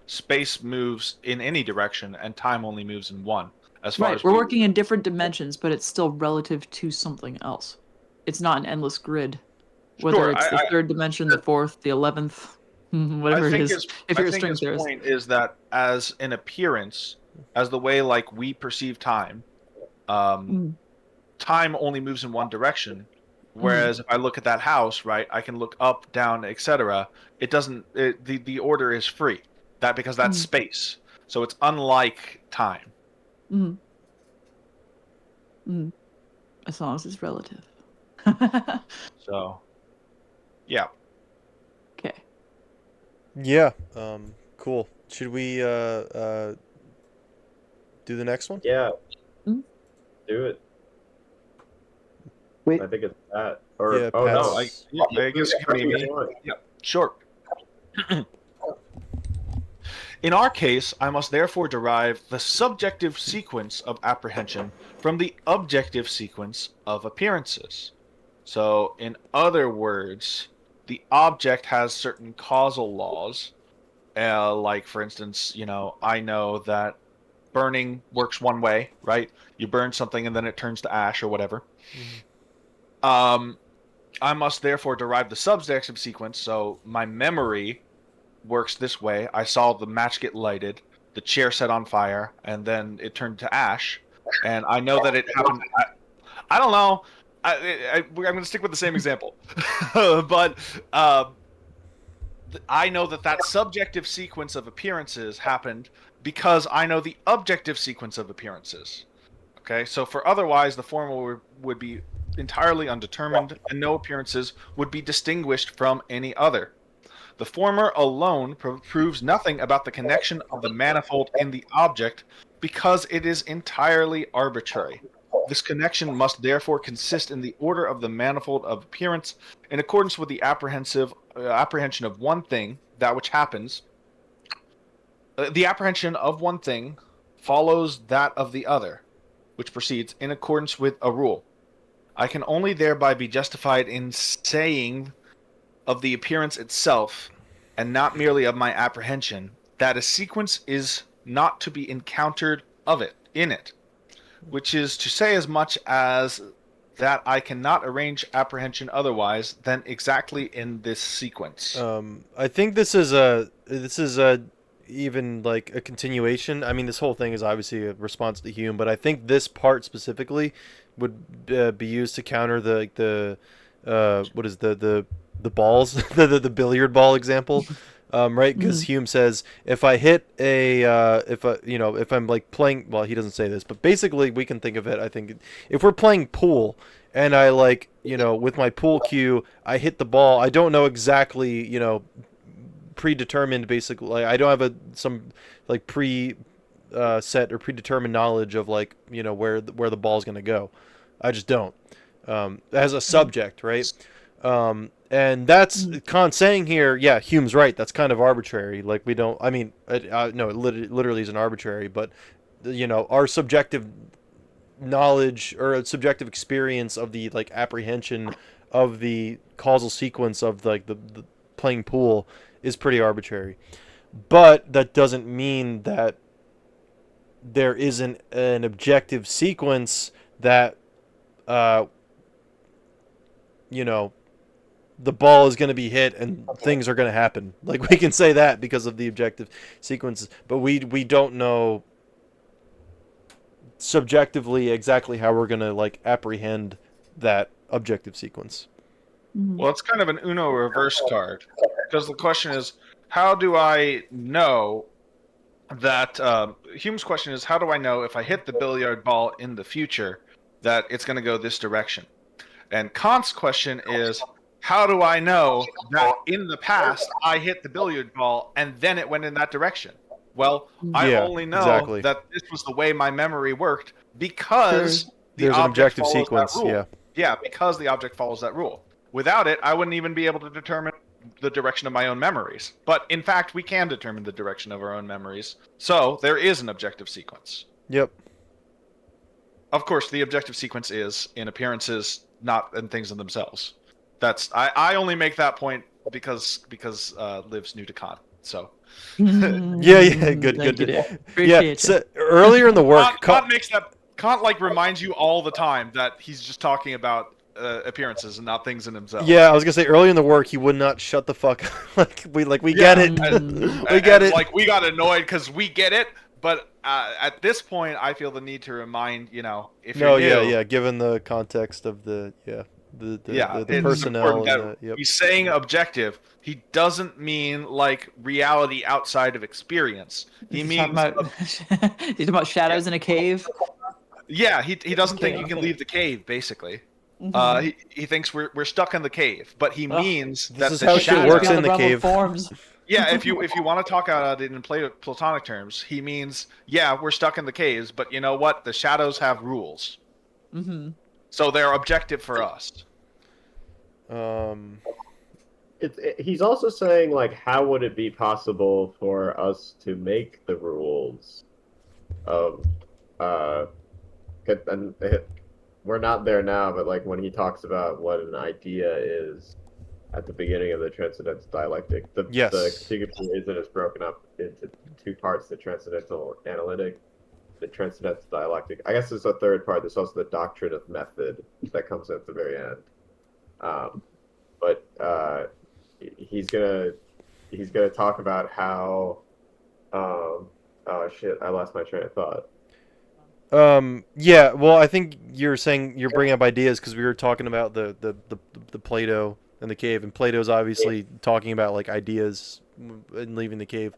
space moves in any direction and time only moves in one. As far Right, as we're working in different dimensions, but it's still relative to something else. It's not an endless grid. Whether Sure, it's the third dimension, the fourth, the 11th, I whatever it think is, his if I you're a think string his theorist. point is that as an appearance, as the way like we perceive time, Mm, time only moves in one direction. mm, Whereas if I look at that house, right, I can look up, down, etc. It doesn't. The order is free. Because that's mm, space. So it's unlike time. mm, mm. As long as it's relative. So yeah. Okay. Yeah. Cool. Should we do the next one? Yeah, Mm. do it. Wait. I think it's Pat. Or Yeah, oh Pat's- no, I guess it could be me. Yeah, sure. In our case, I must therefore derive the subjective sequence of apprehension from the objective sequence of appearances. So, in other words, the object has certain causal laws. Like, for instance, I know that burning works one way, right? You burn something and then it turns to ash or whatever. Mhm. I must therefore derive the subjective sequence, so my memory works this way. I saw the match get lighted, the chair set on fire, and then it turned to ash. And I know that it happened. I don't know. I'm going to stick with the same example, but I know that subjective sequence of appearances happened because I know the objective sequence of appearances. Okay, so for otherwise, the former would be entirely undetermined, and no appearances would be distinguished from any other. The former alone proves nothing about the connection of the manifold in the object because it is entirely arbitrary. This connection must therefore consist in the order of the manifold of appearance in accordance with the apprehension of one thing, that which happens. The apprehension of one thing follows that of the other, which proceeds in accordance with a rule. I can only thereby be justified in saying of the appearance itself, and not merely of my apprehension, that a sequence is not to be encountered in it, which is to say as much as that I cannot arrange apprehension otherwise than exactly in this sequence. I think this is even like a continuation. I mean, this whole thing is obviously a response to Hume, but I think this part specifically would be used to counter the what is the balls the billiard ball example. Right, because Hume says if I hit a if I'm like playing, well, he doesn't say this, but basically we can think of it. I think if we're playing pool and I like with my pool cue I hit the ball, I don't know exactly predetermined, basically. Like, I don't have some like set or predetermined knowledge of like where the ball's gonna go. I just don't. As a subject, right? And that's Kant saying here. Yeah, Hume's right. That's kind of arbitrary. Like, we don't. I mean, no, it literally isn't arbitrary, but our subjective knowledge or a subjective experience of the like apprehension of the causal sequence of like the playing pool is pretty arbitrary. But that doesn't mean that there isn't an objective sequence that uh you know the ball is going to be hit and things are going to happen. Like, we can say that because of the objective sequences, but we don't know subjectively exactly how we're going to like apprehend that objective sequence. Well, it's kind of an Uno reverse card, because the question is, how do I know that Hume's question is, how do I know if I hit the billiard ball in the future that it's going to go this direction? And Kant's question is, how do I know that in the past I hit the billiard ball and then it went in that direction? Well, I Yeah, only know exactly. that this was the way my memory worked because the There's an object objective follows sequence. that rule. Yeah. Yeah, because the object follows that rule. Without it, I wouldn't even be able to determine the direction of my own memories. But in fact, we can determine the direction of our own memories. So there is an objective sequence. Yep. of course, the objective sequence is in appearances, not in things in themselves. I only make that point because Liv's new to Kant. So Yeah, good, Thank you, good. dear. Yeah, Appreciate so earlier in the work, Kant makes that Kant like reminds you all the time that he's just talking about appearances and not things in themselves. yeah, I was gonna say earlier in the work he would not shut the fuck up. we get it, we get it. Like we got annoyed because we get it, but at this point, I feel the need to remind if No, you're new, yeah, given the context of the the it's personnel important and that the yep. he's saying objective. He doesn't mean like reality outside of experience. He He's talking means about, he's talking about shadows in a cave. yeah. He doesn't think you kidding. can leave the cave. Basically, Mhm. he thinks we're stuck in the cave, but he Ugh. means This that is the how shit shadow- works Beyond in the realm of cave. Forms. Yeah, if you want to talk about it in Platonic terms, he means we're stuck in the caves, but you know what? The shadows have rules, Mm-hmm. so they're objective for us. He's also saying, like, how would it be possible for us to make the rules of and we're not there now, but like when he talks about what an idea is at the beginning of the transcendental dialectic, the Yes. critique of reason is broken up into two parts: the transcendental analytic, the transcendental dialectic. I guess there's a third part. There's also the doctrine of method that comes at the very end. But he's gonna talk about how oh shit, I lost my train of thought. Yeah, well, I think you're saying you're bringing up ideas because we were talking about the Plato and the cave, and Plato's obviously talking about like ideas and leaving the cave.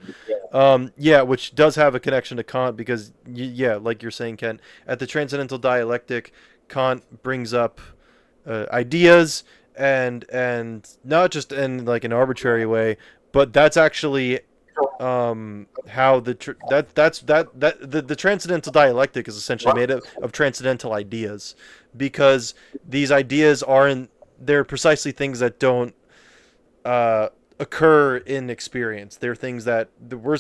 Yeah, which does have a connection to Kant because yeah, like you're saying, Ken, at the transcendental dialectic, Kant brings up ideas and not just in like an arbitrary way, but that's actually how the the transcendental dialectic is essentially made up of transcendental ideas because these ideas aren't they're precisely things that don't occur in experience. They're things that we're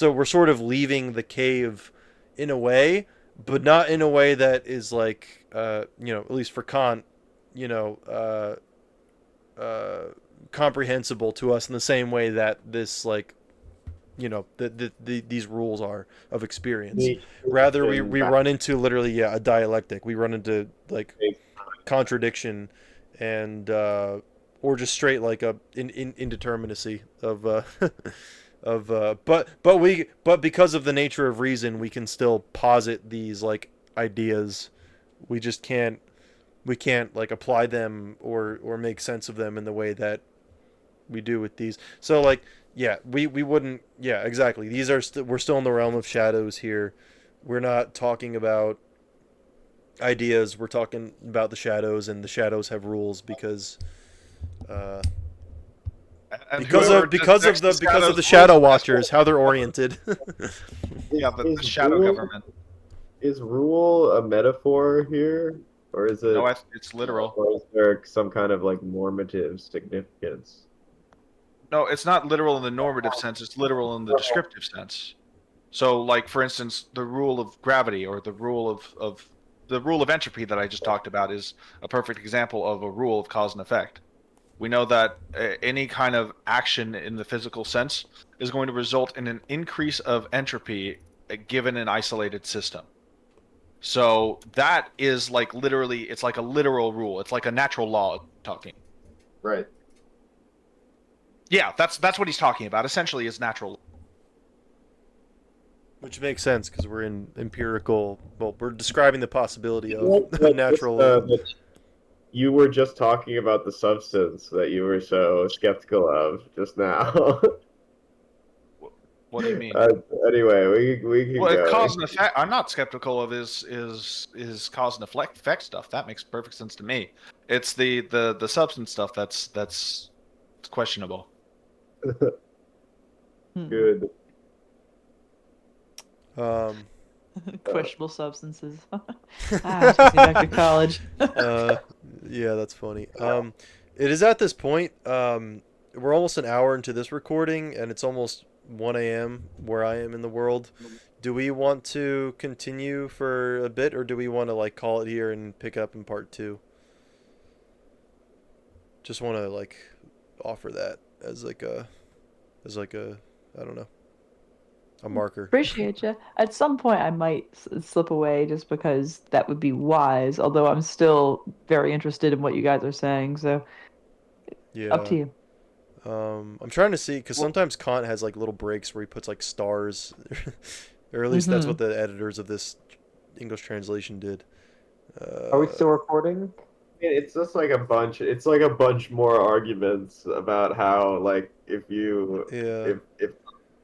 we're sort of leaving the cave in a way, but not in a way that is like at least for Kant, you know, comprehensible to us in the same way that this like these rules are of experience. Rather, we run into literally a dialectic. We run into like contradiction and or just straight like a indeterminacy of but because of the nature of reason, we can still posit these like ideas. We just can't like apply them or make sense of them in the way that we do with these. So like yeah, we wouldn't yeah, exactly. These are we're still in the realm of shadows here. We're not talking about ideas, we're talking about the shadows, and the shadows have rules because because of the shadow watchers, how they're oriented. Yeah, the shadow government. Is rule a metaphor here, or is it? No, it's literal. Or is there some kind of like normative significance? No, it's not literal in the normative sense. It's literal in the descriptive sense. So, like for instance, the rule of gravity or the rule of entropy that I just talked about is a perfect example of a rule of cause and effect. We know that any kind of action in the physical sense is going to result in an increase of entropy given an isolated system. So that is like literally, it's like a literal rule. It's like a natural law talking. Right. Yeah, that's what he's talking about. Essentially, is natural. Which makes sense because we're in empirical. Well, we're describing the possibility of natural. You were just talking about the substance that you were so skeptical of just now. What do you mean? Anyway, we can go. Cause and effect. I'm not skeptical of his cause and effect stuff. That makes perfect sense to me. It's the substance stuff that's questionable. Good. Questionable substances. I have to go back to college. Yeah, that's funny. It is at this point. We're almost an hour into this recording, and it's almost 1 a.m. where I am in the world. Do we want to continue for a bit, or do we want to like call it here and pick up in part two? Just want to like offer that as like a I don't know, a marker. Appreciate you. At some point, I might slip away just because that would be wise. Although I'm still very interested in what you guys are saying, so up Yeah. to you. I'm trying to see because Well, sometimes Kant has like little breaks where he puts like stars, or at least that's Mm-hmm. what the editors of this English translation did. Are we Uh, still recording? it's just like a bunch. It's like a bunch more arguments about how like yeah.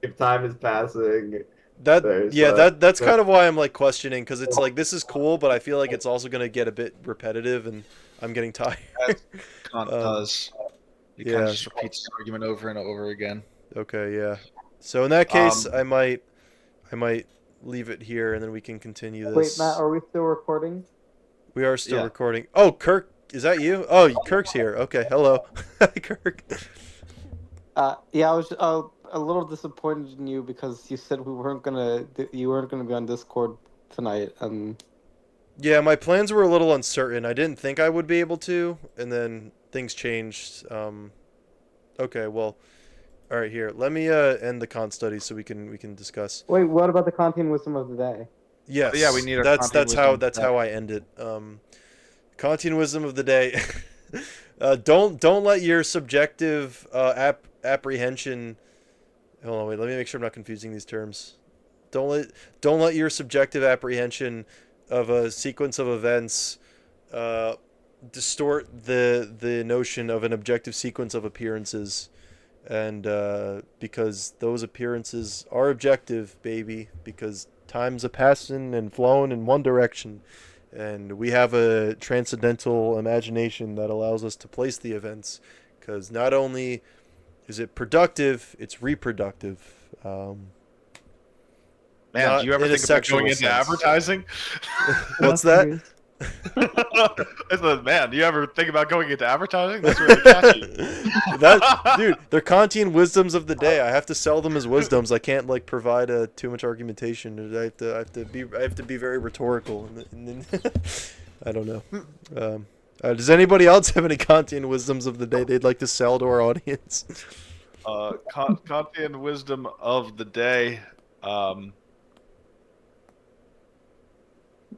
if time is passing, That there's yeah, that's no- kind of why I'm like questioning because it's like this is cool, but I feel like it's also gonna get a bit repetitive, and I'm getting tired. As Kant um, does. He kind of yeah. just repeats the argument over and over again. Okay. Yeah. So in that case, Um, I might leave it here, and then we can continue Wait, Matt, this. are we still recording? We are still yeah. recording. Oh, Kirk, is that you? Oh, Kirk's here. Okay. Hello, Kirk. Yeah, I was a little disappointed in you because you said you weren't gonna be on Discord tonight, and Yeah, my plans were a little uncertain. I didn't think I would be able to, and then things changed. Okay, well, all right. Here, let me end the con study so we can discuss. wait, what about the Kantian wisdom of the day? Yeah, we Yes, need our Kantian wisdom. that's how I end it. Kantian wisdom of the day. Don't let your subjective apprehension. Hold on, wait. Let me make sure I'm not confusing these terms. Don't let don't let your subjective apprehension of a sequence of events uh, distort the notion of an objective sequence of appearances, and because those appearances are objective, baby, because time's a passing and flowing in one direction, and we have a transcendental imagination that allows us to place the events, because not only is it productive, it's reproductive. Man, do Not you ever in a think about sexual going into sense. advertising? What's Cross that? fingers. I said, man, do you ever think about going into advertising? That's really catchy. That dude, they're Kantian wisdoms of the day. I have to sell them as wisdoms. I can't like provide too much argumentation. I have to be very rhetorical. And then I don't know. Does anybody else have any Kantian wisdoms of the day they'd like to sell to our audience? Kantian wisdom of the day.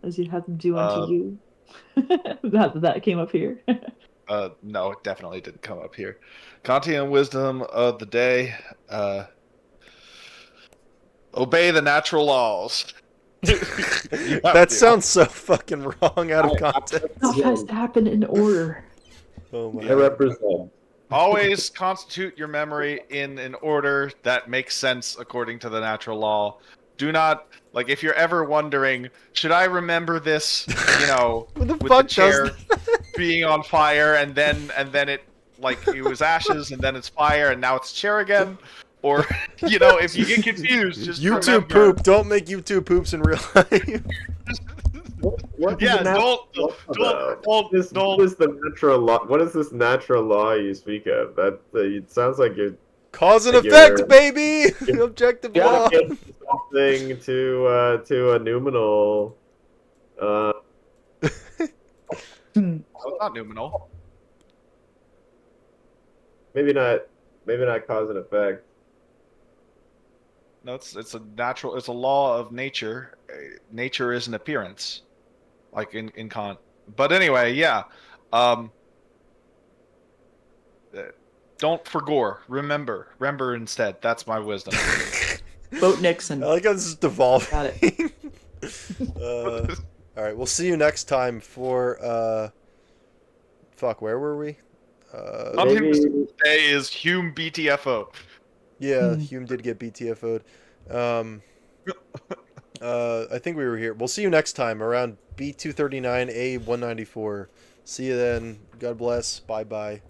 As you have them do unto Uh, you. That came up here. no, it definitely didn't come up here. Kantian wisdom of the day. Obey the natural laws. You have That to. sounds so fucking wrong out of context. Stuff has to happen in order. Oh my I god. represent. Always constitute your memory in an order that makes sense according to the natural law. Do not, like, if you're ever wondering, should I remember this, Who the with the fuck does chair that? being on fire and then it, like, it was ashes and then it's fire and now it's chair again? Or, if you get confused, just YouTube remember. poop. Don't make YouTube poops in real life. What is Yeah, the natural don't, law, don't, though? What is the natural law? What is this natural law you speak of? That it sounds like you're Cause and like effect, baby. Objective Yeah. law. getting something to a numinal. Hmm. Oh, it's not numinal. Maybe not cause and effect. No, it's a law of nature. Nature is an appearance, like in Kant. But anyway, yeah. Um, don't forgore. Remember instead. That's my wisdom. Vote I Nixon. like how this is devolving. Got it. All right, we'll see you next time for fuck, where were we? Kantian Maybe wisdom today is Hume BTFO. Yeah, Hmm. Hume did get BTFO'd. Um, I think we were here. We'll see you next time around B239 A194. See you then. God bless. Bye bye.